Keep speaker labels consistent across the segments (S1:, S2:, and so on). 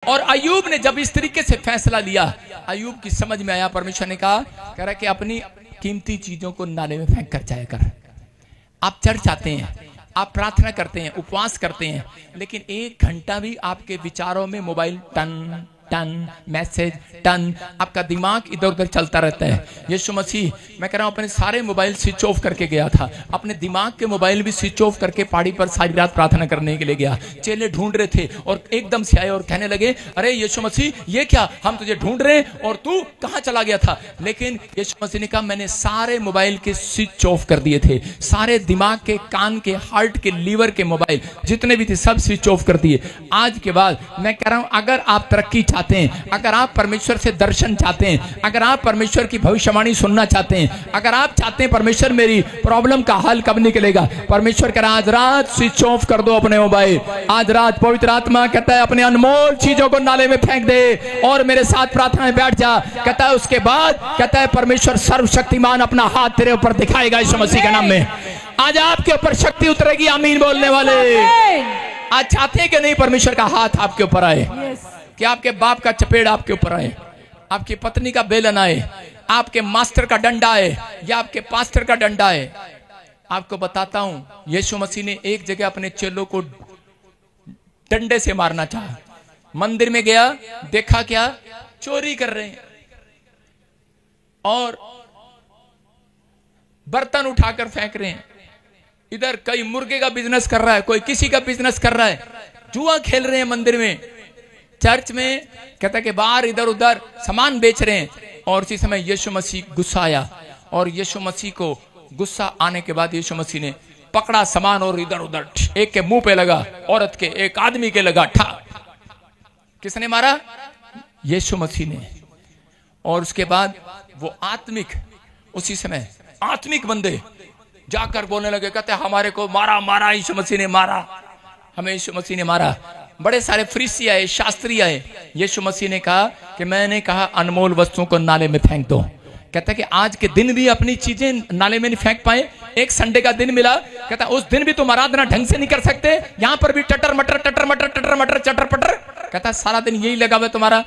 S1: और अयूब ने जब इस तरीके से फैसला लिया, अयूब की समझ में आया, परमेश्वर ने कहा, कह रहा कि अपनी कीमती चीजों को नाले में फेंक कर जाया कर। आप चर्च आते हैं, आप प्रार्थना करते हैं, उपवास करते हैं, लेकिन 1 घंटा भी आपके विचारों में मोबाइल टन टन मैसेज टन, आपका दिमाग इधर उधर चलता रहता है। यीशु मसीह, मैं कह रहा हूं, अपने सारे मोबाइल स्विच ऑफ करके गया था, अपने दिमाग के मोबाइल भी स्विच ऑफ करके पहाड़ी पर सारी रात प्रार्थना करने के लिए गया। चेले ढूंढ रहे थे और एकदम से आए और कहने लगे, अरे यीशु मसीह ये क्या, हम तुझे ढूंढ रहे हैं और तू कहां चला गया था। लेकिन यीशु मसीह ने कहा, मैंने सारे मोबाइल के स्विच ऑफ कर दिए थे, सारे दिमाग के, कान के, हार्ट के, लीवर के मोबाइल जितने भी थे सब स्विच ऑफ कर दिए। आज के बाद मैं कह रहा हूं, अगर आप तरक्की चाहते हैं, अगर आप परमेश्वर से दर्शन चाहते हैं, अगर आप परमेश्वर की भविष्यवाणी सुनना चाहते हैं, अगर आप चाहते हैं परमेश्वर मेरी प्रॉब्लम का हल कब निकलेगा, परमेश्वर कह रहा आज रात स्विच ऑफ कर दो अपने मोबाइल। आज रात पवित्र आत्मा कहता है अपने अनमोल चीजों को नाले में फेंक दे और मेरे साथ प्रार्थना में बैठ जा। कहता है उसके बाद कहता है परमेश्वर सर्वशक्तिमान अपना हाथ तेरे ऊपर दिखाएगा यीशु मसीह के नाम में। आज आपके ऊपर शक्ति उतरेगी, आमीन बोलने वाले। आज चाहते हैं कि नहीं परमेश्वर का हाथ आपके ऊपर आए, कि आपके बाप का चपेट आपके ऊपर आए, आपकी पत्नी का बेलन आए, आपके मास्टर का डंडा आए या आपके पास्टर का डंडा आए। आपको बताता हूं, यीशु मसीह ने एक जगह अपने चेलों को डंडे से मारना चाहा। मंदिर में गया, देखा क्या, चोरी कर रहे हैं और बर्तन उठाकर फेंक रहे हैं। इधर कोई मुर्गे का बिजनेस कर रहा है, कोई किसी का बिजनेस कर रहा है, जुआ खेल रहे हैं मंदिर में, चर्च में कहता है कि बाहर इधर उधर सामान बेच रहे हैं। और उसी समय यीशु मसीह गुस्सा आया और यीशु मसीह को गुस्सा आने के बाद यीशु मसीह ने पकड़ा सामान और इधर उधर, एक के मुंह पे लगा, औरत के, एक आदमी के लगा, ठा। किसने मारा? यीशु मसीह ने। और उसके बाद वो आत्मिक, उसी समय आत्मिक बंदे जाकर बोलने लगे, कहते हमारे को मारा मारा, यीशु मसीह ने मारा, हमें यीशु मसीह ने मारा। बड़े सारे फरीसी आए, शास्त्री आए। यीशु मसीह ने कहा कि मैंने कहा अनमोल वस्तुओं को नाले में फेंक दो। कहता है कि आज के दिन भी अपनी चीजें नाले में नहीं फेंक पाए। एक संडे का दिन मिला, कहता उस दिन भी तुम आराधना ढंग से नहीं कर सकते, यहां पर भी टटर मटर टटर मटर टटर मटर चटर पटर, कहता सारा दिन यही लगा हुआ तुम्हारा।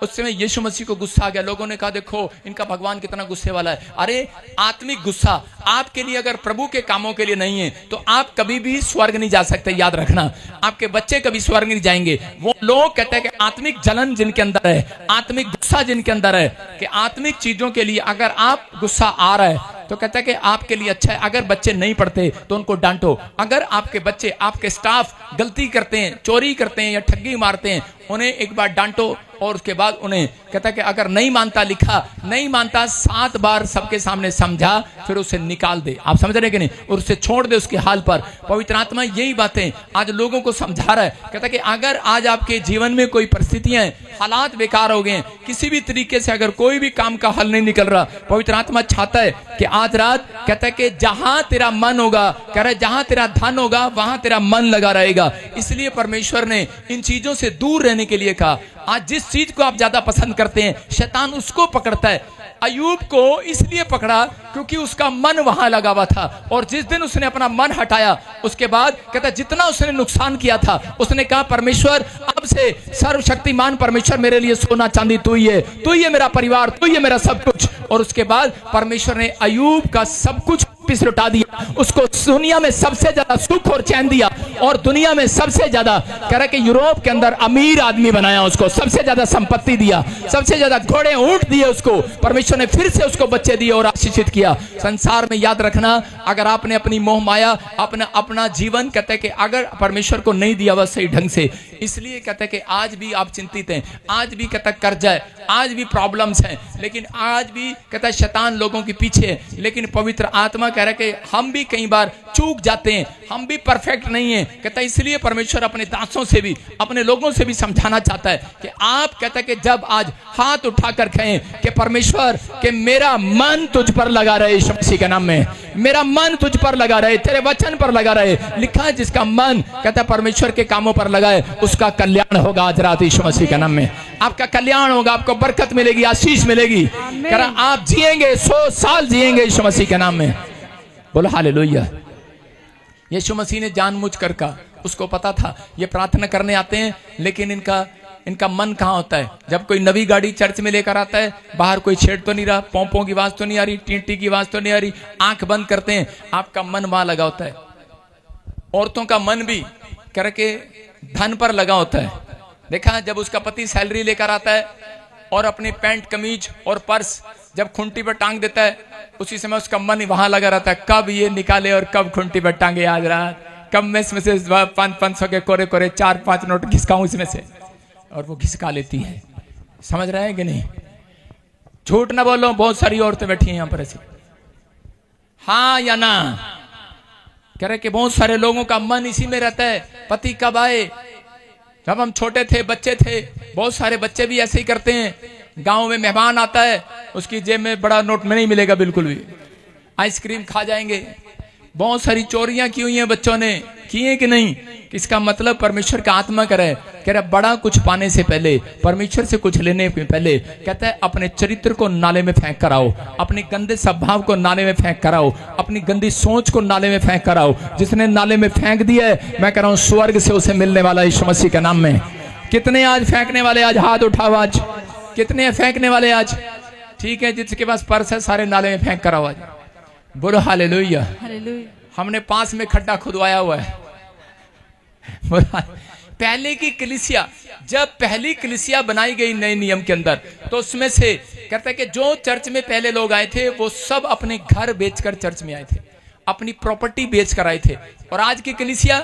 S1: उस समय यीशु मसीह को गुस्सा आ गया। लोगों ने कहा देखो इनका भगवान कितना गुस्से वाला है। अरे आत्मिक गुस्सा आपके लिए अगर प्रभु के कामों के लिए नहीं है तो आप कभी भी स्वर्ग नहीं जा सकते, याद रखना। आपके बच्चे कभी स्वर्ग नहीं जाएंगे। वो लोग कहते हैं कि आत्मिक जलन जिनके अंदर है, आत्मिक गुस्सा जिनके अंदर है, कि आत्मिक चीजों के लिए अगर आप गुस्सा आ रहा है तो कहता है कि आपके लिए अच्छा है। अगर बच्चे नहीं पढ़ते तो उनको डांटो। अगर आपके बच्चे, आपके स्टाफ गलती करते हैं, चोरी करते हैं या ठगी मारते हैं, उन्हें एक बार डांटो और उसके बाद उन्हें कहता है कि अगर नहीं मानता, लिखा नहीं मानता, 7 बार सबके सामने समझा, फिर उसे निकाल दे। आप समझ रहे कि नहीं? और उसे छोड़ दे उसके हाल पर। पवित्र आत्मा यही बातें आज लोगों को समझा रहा है। कहता है कि अगर आज आपके जीवन में कोई परिस्थितियां हैं, हालात बेकार हो गए, किसी भी तरीके से अगर कोई भी काम का हल नहीं निकल रहा, पवित्र आत्मा चाहता है कि आज रात कहता है कि जहां तेरा मन होगा, कह रहा है जहां तेरा धन होगा वहां तेरा मन लगा रहेगा। इसलिए परमेश्वर ने इन चीजों से दूर रहने के लिए कहा। आज जिस चीज को आप ज्यादा पसंद करते हैं, शैतान उसको पकड़ता है। अयूब को इसलिए पकड़ा क्योंकि उसका मन वहां लगा हुआ था। और जिस दिन उसने अपना मन हटाया, उसके बाद कहता जितना उसने नुकसान किया था, उसने कहा परमेश्वर अब से सर्वशक्तिमान परमेश्वर मेरे लिए सोना चांदी तू ही है, तू ही है मेरा परिवार, तू ही है मेरा सब कुछ। और उसके बाद परमेश्वर ने अयूब का सब कुछ वापिस लौटा दिया। उसको दुनिया में सबसे ज्यादा सुख और चैन दिया और दुनिया में सबसे ज्यादा कह रहा कि यूरोप के अंदर अमीर आदमी बनाया उसको, सबसे ज्यादा संपत्ति दिया, सबसे ज्यादा घोड़े ऊंट दिए उसको। परमेश्वर ने फिर से उसको बच्चे दिए और आशीषित किया। संसार में याद रखना, अगर आपने अपनी मोह माया, अपना जीवन कहते हैं कि अगर परमेश्वर को नहीं दिया वह सही ढंग से, इसलिए कहते हैं कि आज भी आप चिंतित हैं, आज भी कहता है कर्जा है, आज भी प्रॉब्लम्स हैं, लेकिन आज भी कहता है शैतान लोगों के पीछे है। लेकिन पवित्र आत्मा कह रहा है कि हम भी कई बार चूक जाते हैं, हम भी परफेक्ट नहीं है। कहता है इसलिए परमेश्वर अपने दासों से भी, अपने लोगों से भी समझाना चाहता है कि आप कहता है कि जब आज हाथ उठाकर कहें कि परमेश्वर कि मेरा मन तुझ पर लगा रहे, यीशु मसीह के नाम में मेरा मन तुझ पर लगा रहे, तेरे वचन पर लगा रहे। लिखा है जिसका मन कहता है परमेश्वर के कामों पर लगाए उसका कल्याण होगा। आज रात यीशु मसीह के नाम में आपका कल्याण होगा, आपको बरकत मिलेगी, आशीष मिलेगी। कह रहा आप जिएंगे, 100 साल जिएंगे यीशु मसीह के नाम में। बोलो हालेलुया। यीशु मसीह ने जानबूझकर कहा, उसको पता था ये प्रार्थना करने आते हैं लेकिन इनका इनका मन कहाँ होता है? जब कोई नवी गाड़ी चर्च में लेकर आता है, बाहर कोई छेड़ तो नहीं रहा, पोंपों की आवाज तो नहीं आ रही, टींटी की आवाज तो नहीं आ रही, आंख बंद करते हैं, आपका मन वहां लगा होता है। औरतों का मन भी करके धन पर लगा होता है। देखा, जब उसका पति सैलरी लेकर आता है और अपनी पैंट कमीज और पर्स जब खुंटी पर टांग देता है, उसी समय उसका मन वहां लगा रहता है, कब ये निकाले और कब खुंटी पर टांगे आज रात, कब मैं इसमें से 500 के कोरे कोरे 4-5 नोट घिसकाऊं इसमें से, और वो घिसका लेती है। समझ रहे हैं कि नहीं? झूठ ना बोलो, बहुत सारी औरतें बैठी हैं यहां पर ऐसी। हाँ या ना? कह रहे कि बहुत सारे लोगों का मन इसी में रहता है, पति कब आए। जब हम छोटे थे, बच्चे थे, बहुत सारे बच्चे भी ऐसे ही करते हैं। गांव में मेहमान आता है, उसकी जेब में बड़ा नोट में नहीं मिलेगा बिल्कुल भी, आइसक्रीम खा जाएंगे। बहुत सारी चोरियां की हुई हैं बच्चों ने, किए कि नहीं? इसका मतलब परमेश्वर का आत्मा करे, कह रहा बड़ा कुछ पाने से पहले, परमेश्वर से कुछ लेने से पहले, कहता है अपने चरित्र को नाले में फेंक कर आओ, अपने गंदे स्वभाव को नाले में फेंक कर आओ, अपनी गंदी सोच को नाले में फेंक कर आओ। जिसने नाले में फेंक दिया है, मैं कह रहा हूं स्वर्ग से उसे मिलने वाला यीशु मसीह के नाम में। कितने आज फेंकने वाले? आज हाथ उठाओ, आज कितने फेंकने वाले आज? ठीक है, जिसके पास पर्स है सारे नाले में फेंक कर आओ आज। बोलो हालेलुया। हमने पास में खड्डा खुदवाया हुआ है। पहले की कलीसिया, जब पहली कलीसिया बनाई गई नए नियम के अंदर, तो उसमें से कहता है कि जो चर्च में पहले लोग आए थे वो सब अपने घर बेचकर चर्च में आए थे, अपनी प्रॉपर्टी बेचकर आए थे। और आज की कलीसिया,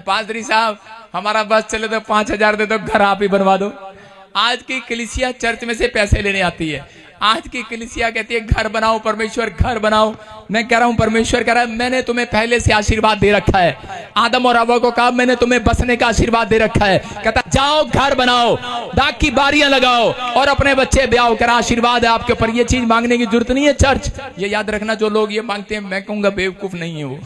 S1: पादरी साहब हमारा बस चले तो 5,000 दे दो, घर आप ही बनवा दो। आज की कलीसिया चर्च में से पैसे लेने आती है। आज की कलीसिया कहती है घर बनाओ परमेश्वर, घर बनाओ। मैं कह रहा हूं परमेश्वर कह रहा है मैंने तुम्हें पहले से आशीर्वाद दे रखा है। आदम और हव्वा को कहा मैंने तुम्हें बसने का आशीर्वाद दे रखा है। कहता जाओ घर बनाओ, दाग की बारियां लगाओ और अपने बच्चे ब्याह कर, आशीर्वाद है आपके ऊपर। ये चीज मांगने की जरूरत नहीं है चर्च। ये याद रखना, जो लोग ये मांगते हैं, मैं कहूंगा बेवकूफ नहीं है वो।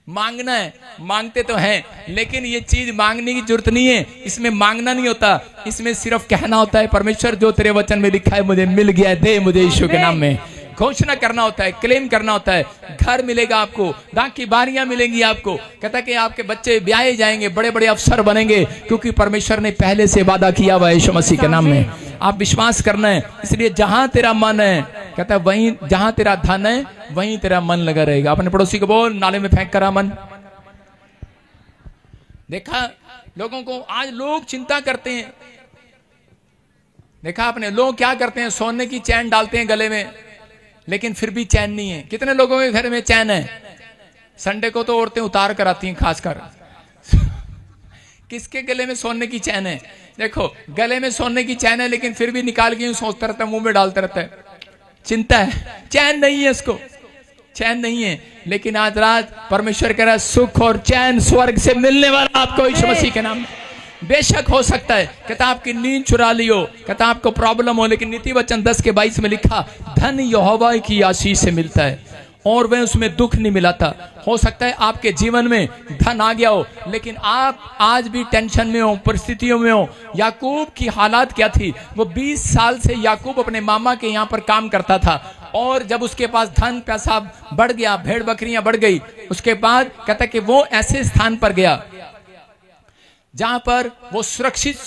S1: मांगना है, मांगते तो हैं, लेकिन ये चीज मांगने की जरूरत नहीं है। इसमें मांगना नहीं होता, इसमें सिर्फ कहना होता है परमेश्वर जो तेरे वचन में लिखा है मुझे मिल गया है, दे मुझे यीशु के नाम में। घोषणा करना होता है, क्लेम करना होता है। घर मिलेगा आपको, दाग की बारियां मिलेंगी आपको। कहता है कि आपके बच्चे ब्याहे जाएंगे, बड़े बड़े अफसर बनेंगे, क्योंकि परमेश्वर ने पहले से वादा किया हुआ है यीशु मसीह के नाम में। आप विश्वास करना है। इसलिए जहां तेरा मन है, कहता है वहीं, जहां तेरा धन है वहीं तेरा मन लगा रहेगा। अपने पड़ोसी को बोल नाले में फेंक करा मन। देखा लोगों को, आज लोग चिंता करते हैं। देखा आपने, लोग क्या करते हैं, सोने की चैन डालते हैं गले में, लेकिन फिर भी चैन नहीं है। कितने लोगों के घर में चैन है? संडे को तो औरतें उतार कर आती हैं खासकर। किसके गले में सोने की चैन है? देखो गले में सोने की चैन है, लेकिन फिर भी निकाल के सोचता रहता है, मुंह में डालता रहता है। चिंता है, चैन नहीं है, इसको चैन नहीं है। लेकिन आज रात परमेश्वर कह रहा है सुख और चैन स्वर्ग से मिलने वाला आपको यीशु मसीह के नाम में। बेशक हो सकता है कहता आपकी नींद चुरा ली हो, कहता आपको प्रॉब्लम हो, लेकिन नीति वचन 10:22 में लिखा धन यहोवा की आशीष से मिलता है और वह उसमें दुख नहीं मिलाता। हो सकता है आपके जीवन में धन आ गया हो, लेकिन आप आज भी टेंशन में हो, परिस्थितियों में हो। याकूब की हालात क्या थी? वो 20 साल से याकूब अपने मामा के यहाँ पर काम करता था, और जब उसके पास धन पैसा बढ़ गया, भेड़ बकरियां बढ़ गई, उसके बाद कहता कि वो ऐसे स्थान पर गया जहां पर वो सुरक्षित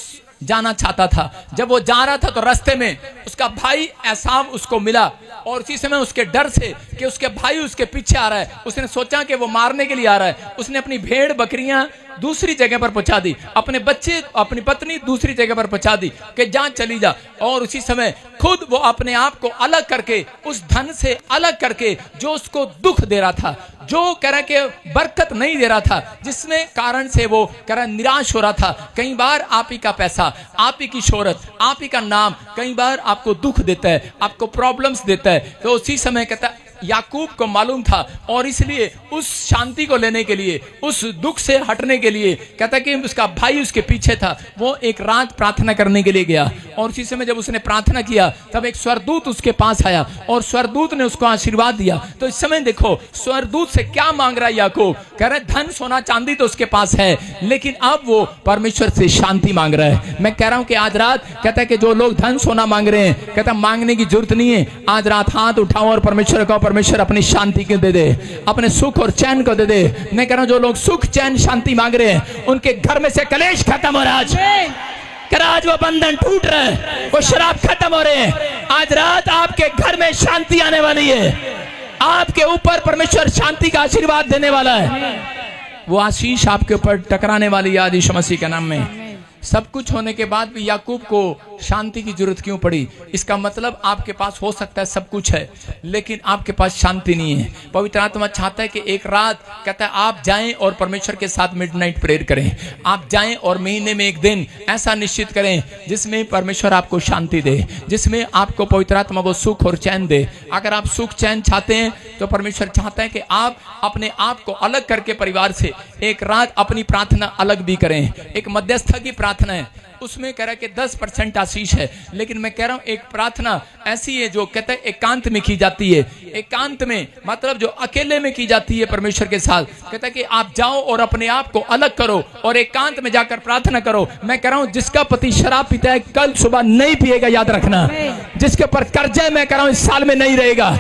S1: जाना चाहता था। जब वो जा रहा था तो रास्ते में उसका भाई एसाव उसको मिला, और उसी समय उसके डर से कि उसके भाई उसके पीछे आ रहा है, उसने सोचा कि वो मारने के लिए आ रहा है। उसने अपनी भेड़ बकरियां दूसरी जगह पर पहुंचा दी, अपने बच्चे अपनी पत्नी दूसरी जगह पर पहुंचा दी कि जा चली जा। और उसी समय खुद वो अपने आप को अलग करके, उस धन से अलग करके जो उसको दुख दे रहा था, जो कह रहा कि बरकत नहीं दे रहा था, जिसने कारण से वो कह रहा निराश हो रहा था। कई बार आप ही का पैसा, आप ही की शोहरत, आप ही का नाम कई बार आपको दुख देता है, आपको प्रॉब्लम्स देता है। तो उसी समय कहता याकूब को मालूम था, और इसलिए उस शांति को लेने के लिए, उस दुख से हटने के लिए, कहता कि उसका भाई उसके पीछे था। वो एक रात प्रार्थना करने के लिए गया, और उसी समय जब उसने प्रार्थना किया तब एक स्वर्गदूत उसके पास आया, और स्वर्गदूत ने उसको आशीर्वाद दिया। तो इस समय देखो स्वर्गदूत से क्या मांग रहा है याकूब? कह रहा है धन सोना चांदी तो उसके पास है, लेकिन अब वो परमेश्वर से शांति मांग रहा है। मैं कह रहा हूं कि आज रात कहता है कि जो लोग धन सोना मांग रहे हैं, कहता मांगने की जरूरत नहीं है। आज रात हाथ उठाओ और परमेश्वर को परमेश्वर अपनी शांति को दे दे, अपने सुख और चैन को दे दे। मैं कह रहा हूं जो लोग सुख चैन शांति मांग रहे हैं उनके घर में से कलेश खत्म हो रहा है आज वो बंधन टूट रहा है, वो शराब खत्म हो रहे हैं। आज रात आपके घर में शांति आने वाली है, आपके ऊपर परमेश्वर शांति का आशीर्वाद देने वाला है। वो आशीष आपके ऊपर टकराने वाली है यीशु मसीह के नाम में। सब कुछ होने के बाद भी याकूब को शांति की जरूरत क्यों पड़ी? इसका मतलब आपके पास हो सकता है सब कुछ है लेकिन आपके पास शांति नहीं है। पवित्र आत्मा चाहता है कि एक रात कहता है आप जाएं और परमेश्वर के साथ मिडनाइट प्रेयर करें। आप जाएं और महीने में एक दिन ऐसा निश्चित करें जिसमें परमेश्वर आपको शांति दे, जिसमें आपको पवित्र आत्मा वो सुख और चैन दे। अगर आप सुख चैन चाहते हैं तो परमेश्वर चाहता है कि आप अपने आप को अलग करके परिवार से एक रात अपनी प्रार्थना अलग भी करें। एक मध्यस्थ की प्रार्थना है, उसमें कह रहा है कि 10% आशीष है, लेकिन मैं कह रहा हूं एक प्रार्थना ऐसी है जो कहता है एकांत में की जाती है। एकांत में मतलब जो अकेले में की जाती है परमेश्वर के साथ। कहता है कि आप जाओ और अपने आप को अलग करो और एकांत में जाकर प्रार्थना करो। मैं कह रहा हूं जिसका पति शराब पीता है कल सुबह नहीं पिएगा, याद रखना। जिसके ऊपर कर्जा है मैं कह रहा हूं इस साल में नहीं रहेगा।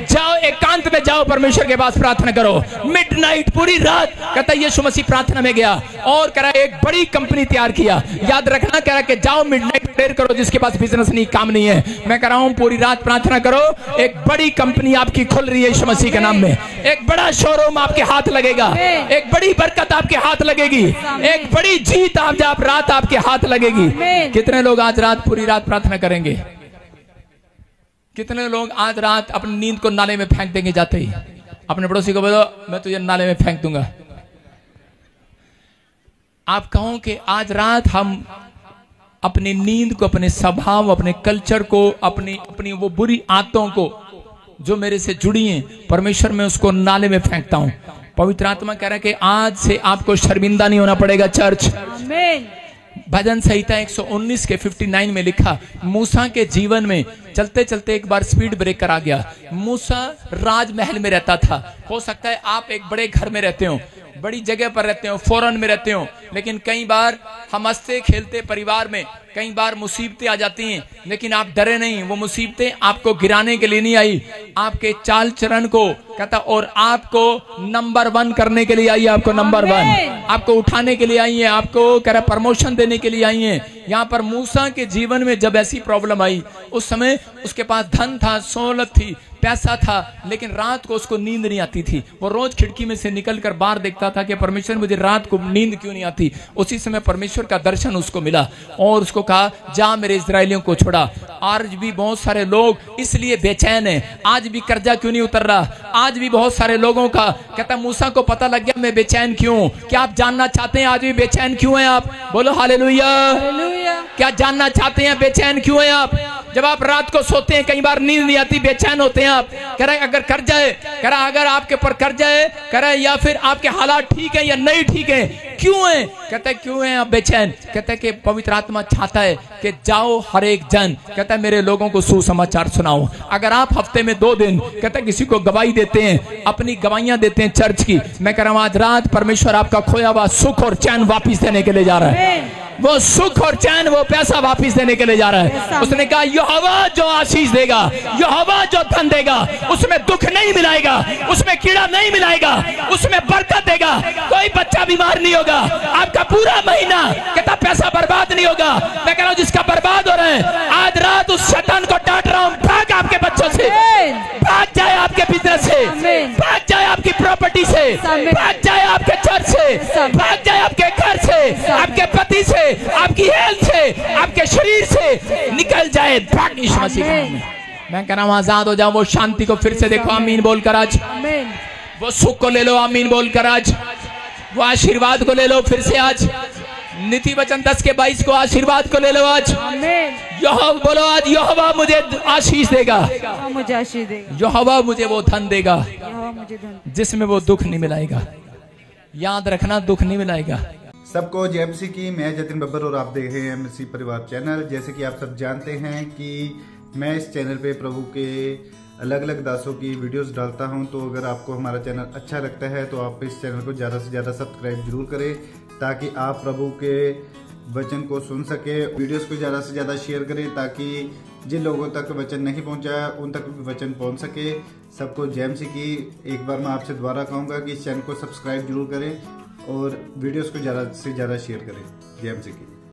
S1: जाओ एकांत में जाओ, परमेश्वर के पास प्रार्थना करो मिडनाइट पूरी रात। कहता है यीशु मसीह प्रार्थना में गया और कह रहा है एक बड़ी कंपनी तैयार किया। याद रखना, कह रहा है कि जाओ मिडनाइट प्रेयर करो जिसके पास बिजनेस नहीं, काम नहीं है। मैं कह रहा हूं पूरी रात प्रार्थना करो, एक बड़ी कंपनी आपकी खुल रही है यीशु मसीह के नाम में। एक बड़ा शोरूम आपके हाथ लगेगा, एक बड़ी बरकत आपके हाथ लगेगी, एक बड़ी जीत आप रात आपके हाथ लगेगी। कितने लोग आज रात पूरी रात प्रार्थना करेंगे? कितने लोग आज रात अपनी नींद को नाले में फेंक देंगे? जाते ही अपने पड़ोसी को बोलो मैं तुझे नाले में फेंक दूंगा। आप कहो कि आज रात हम अपनी नींद को, अपने स्वभाव, अपने कल्चर को, अपनी वो बुरी आदतों को जो मेरे से जुड़ी हैं, परमेश्वर में उसको नाले में फेंकता हूं। पवित्र आत्मा कह रहा है कि आज से आपको शर्मिंदा नहीं होना पड़ेगा चर्च। आमीन। भजन संहिता 119 के 59 में लिखा, मूसा के जीवन में चलते चलते एक बार स्पीड ब्रेकर आ गया। मूसा राजमहल में रहता था। हो सकता है आप एक बड़े घर में रहते हो, बड़ी जगह पर रहते हो, फॉरेन में रहते हो, लेकिन कई बार हम हंसते खेलते परिवार में कई बार मुसीबतें आ जाती हैं, लेकिन आप डरे नहीं। वो मुसीबतें आपको गिराने के लिए नहीं आई, आपके चाल चरण को कहता और आपको नंबर 1 करने के लिए आई है। आपको नंबर 1 आपको उठाने के लिए आई है, आपको कह रहा प्रमोशन देने के लिए आई है। यहाँ पर मूसा के जीवन में जब ऐसी प्रॉब्लम आई, उस समय उसके पास धन था, सहूलत थी, पैसा था, लेकिन रात को उसको नींद नहीं आती थी। वो रोज खिड़की में से निकलकर बाहर देखता था कि परमेश्वर मुझे रात को नींद क्यों नहीं आती। उसी समय परमेश्वर का दर्शन उसको मिला और उसको कहा जा मेरे इजराइलियों को छोड़ा। आज भी बहुत सारे लोग इसलिए बेचैन हैं, आज भी कर्जा क्यों नहीं उतर रहा। आज भी बहुत सारे लोगों का कहता मूसा को पता लग गया मैं बेचैन क्यों। क्या आप जानना चाहते हैं आज भी बेचैन क्यों हैं आप? बोलो हालेलुया। क्या जानना चाहते हैं बेचैन क्यों हैं आप? जब आप रात को सोते हैं कई बार नींद नहीं आती, बेचैन होते हैं आप। कह रहा है अगर कर्जा है, कह रहा अगर आपके ऊपर कर्जा है, कह रहा है या फिर आपके हालात ठीक है या नहीं ठीक है, क्यों है? कहता है क्यों है आप बेचैन? कहता है कि पवित्र आत्मा चाहता है कि जाओ हर एक जन, कहता है मेरे लोगों को सुसमाचार सुनाओ। अगर आप हफ्ते में 2 दिन कहता है किसी को गवाही देते हैं, अपनी गवाहियां देते हैं चर्च की, मैं कह रहा हूं आज रात परमेश्वर आपका खोया हुआ सुख और चैन वापिस देने के लिए जा रहा है। वो सुख और चैन, वो पैसा वापिस देने के लिए जा रहा है। उसने कहा यहोवा जो आशीष देगा, यहोवा जो धन देगा, उसमें दुख नहीं मिलाएगा, उसमें कीड़ा नहीं मिलाएगा, उसमें बरकत देगा। कोई बच्चा बीमार नहीं होगा, आपका पूरा महीना कहता पैसा बर्बाद नहीं होगा। मैं कह रहा हूं जिसका बर्बाद हो रहा है आज रात उस शैतान को डांट रहा हूं, भाग आपके बच्चों से, भाग जाए आपके बिजनेस से, भाग जाए आपकी प्रॉपर्टी से, भाग जाए आपके चर्च से, भाग जाए आपके घर से, आपके पति से, आपकी हेल्थ से, आपके शरीर से निकल जाए, भाग यीशु मसीह के नाम में। मैं कह रहा हूं आजाद हो जाओ। वो शांति को फिर से देखो, आमीन बोलकर आज। वो सुख को ले लो, आमीन बोलकर आज। वो आशीर्वाद को ले लो फिर से आज। नीति वचन 10 के 22 को आशीर्वाद को ले लो आज। यहोवा बोलो आज यहोवा मुझे आशीष देगा,
S2: मुझे आशीष देगा,
S1: यहोवा मुझे वो धन देगा जिसमें वो दुख नहीं मिलाएगा। याद रखना, दुख नहीं मिलाएगा।
S3: सबको जय मसीह की। मैं जतिन बब्बर और आप देख रहे हैं मसीह परिवार चैनल। जैसे कि आप सब जानते हैं कि मैं इस चैनल पे प्रभु के अलग अलग दासों की वीडियोस डालता हूं, तो अगर आपको हमारा चैनल अच्छा लगता है तो आप इस चैनल को ज़्यादा से ज़्यादा सब्सक्राइब जरूर करें ताकि आप प्रभु के वचन को सुन सके। वीडियोस को ज़्यादा से ज़्यादा शेयर करें ताकि जिन लोगों तक वचन नहीं पहुंचा उन तक भी वचन पहुंच सके। सबको जय मसीह की। एक बार मैं आपसे दोबारा कहूँगा कि इस चैनल को सब्सक्राइब जरूर करें और वीडियोस को ज़्यादा से ज़्यादा शेयर करें। जय मसीह की।